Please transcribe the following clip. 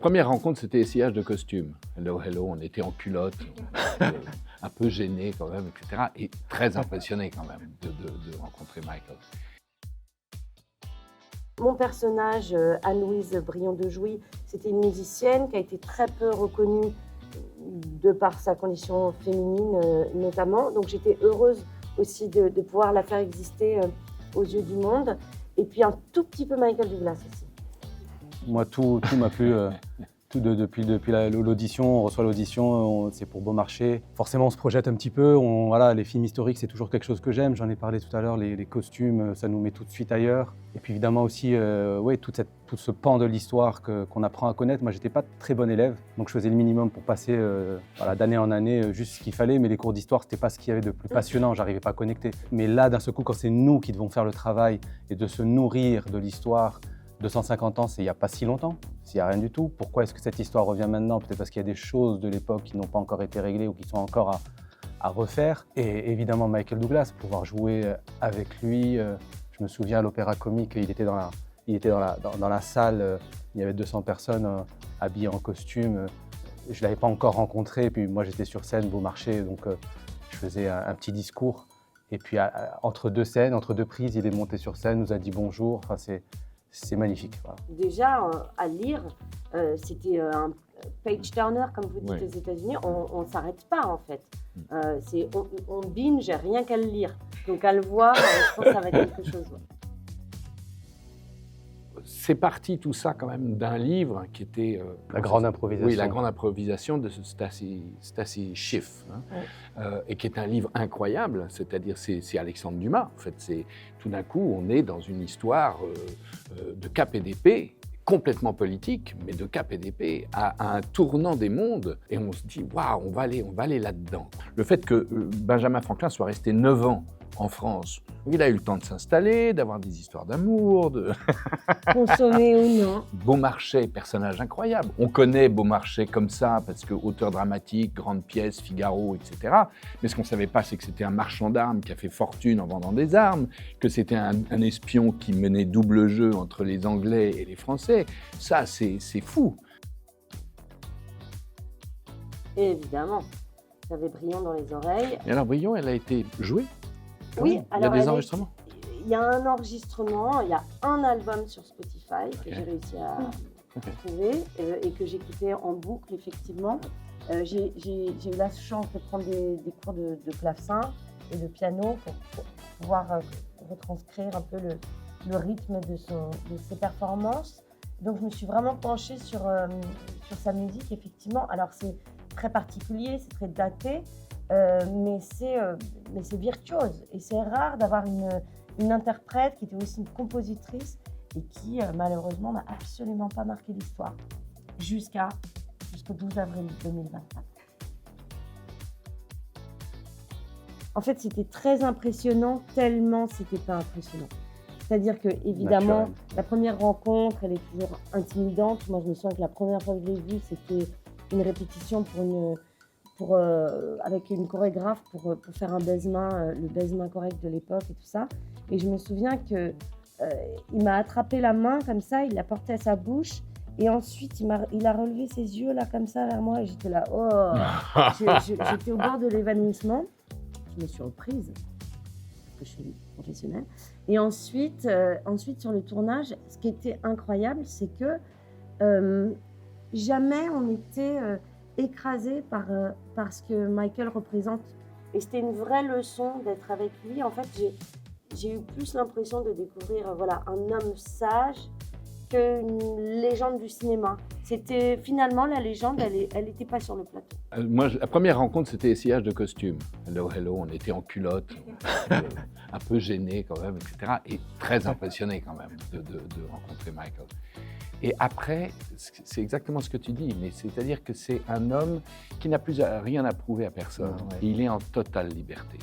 première rencontre, c'était essayage de costumes. Hello, hello, on était en culotte, un peu gênés quand même, etc. Et très impressionné quand même de rencontrer Michael. Mon personnage, Anne-Louise Brion de Jouy, c'était une musicienne qui a été très peu reconnue de par sa condition féminine notamment. Donc j'étais heureuse aussi de pouvoir la faire exister aux yeux du monde. Et puis un tout petit peu Michael Douglas aussi. Moi, tout m'a plu. Depuis l'audition, on reçoit l'audition, c'est pour Beaumarchais. Forcément, on se projette un petit peu. Voilà, les films historiques, c'est toujours quelque chose que j'aime. J'en ai parlé tout à l'heure, les costumes, ça nous met tout de suite ailleurs. Et puis évidemment aussi, tout ce pan de l'histoire qu'on apprend à connaître. Moi, j'étais pas très bon élève, donc je faisais le minimum pour passer d'année en année juste ce qu'il fallait. Mais les cours d'histoire, c'était pas ce qu'il y avait de plus passionnant. J'arrivais pas à connecter. Mais là, d'un seul coup, quand c'est nous qui devons faire le travail et de se nourrir de l'histoire, 250 ans, c'est il n'y a pas si longtemps, s'il n'y a rien du tout. Pourquoi est-ce que cette histoire revient maintenant? Peut-être parce qu'il y a des choses de l'époque qui n'ont pas encore été réglées ou qui sont encore à refaire. Et évidemment, Michael Douglas, pouvoir jouer avec lui. Je me souviens à l'Opéra Comique, il était dans la salle, il y avait 200 personnes habillées en costume. Je ne l'avais pas encore rencontré, puis moi j'étais sur scène, Beaumarchais, donc je faisais un petit discours. Et puis entre deux scènes, entre deux prises, il est monté sur scène, nous a dit bonjour. Enfin, c'est magnifique. Voilà. Déjà, à lire, c'était un page turner, comme vous dites aux États-Unis. On ne s'arrête pas, en fait. On binge rien qu'à le lire. Donc, à le voir, je pense que ça va être quelque chose. C'est parti tout ça quand même d'un livre qui était… La grande improvisation. Oui, la grande improvisation de Stacy Schiff, et qui est un livre incroyable, c'est-à-dire c'est Alexandre Dumas. En fait, tout d'un coup, on est dans une histoire de cap et d'épée, complètement politique, mais de cap et d'épée, à un tournant des mondes, et on se dit, waouh, on va aller là-dedans. Le fait que Benjamin Franklin soit resté 9 ans en France, il a eu le temps de s'installer, d'avoir des histoires d'amour, de… Consommer ou non. Beaumarchais, personnage incroyable. On connaît Beaumarchais comme ça, parce que auteur dramatique, grande pièce, Figaro, etc. Mais ce qu'on ne savait pas, c'est que c'était un marchand d'armes qui a fait fortune en vendant des armes, que c'était un espion qui menait double jeu entre les Anglais et les Français. Ça, c'est fou. Et évidemment, j'avais Brion dans les oreilles. Et alors, Brion, elle a été jouée? Oui, il y a des enregistrements? Il y a un enregistrement, il y a un album sur Spotify que j'ai réussi à trouver et que j'écoutais en boucle, effectivement. J'ai eu la chance de prendre des cours de clavecin et de piano pour pouvoir retranscrire un peu le rythme de ses performances. Donc, je me suis vraiment penchée sur sa musique, effectivement. Alors, c'est très particulier, c'est très daté. Mais c'est virtuose et c'est rare d'avoir une interprète qui était aussi une compositrice et qui malheureusement n'a absolument pas marqué l'histoire jusqu'au 12 avril 2024. En fait, c'était très impressionnant tellement c'était pas impressionnant. C'est-à-dire que évidemment, la première rencontre, elle est toujours intimidante. Moi, je me souviens que la première fois que je l'ai vue, c'était une répétition avec une chorégraphe pour faire un baise-main, le baise-main correct de l'époque et tout ça. Et je me souviens qu'il m'a attrapé la main comme ça, il l'a portée à sa bouche et ensuite il a relevé ses yeux là comme ça vers moi et j'étais là, oh, j'étais au bord de l'évanouissement. Je me suis reprise parce que je suis professionnelle. Et ensuite sur le tournage, ce qui était incroyable, c'est que jamais on était écrasé par ce que Michael représente. Et c'était une vraie leçon d'être avec lui. En fait, j'ai eu plus l'impression de découvrir un homme sage qu'une légende du cinéma. C'était finalement la légende, elle n'était pas sur le plateau. Moi, la première rencontre, c'était essayage de costumes. Hello, hello, on était en culotte, un peu gênés quand même, etc. Et très impressionné quand même de rencontrer Michael. Et après, c'est exactement ce que tu dis, mais c'est-à-dire que c'est un homme qui n'a plus rien à prouver à personne. Il est en totale liberté.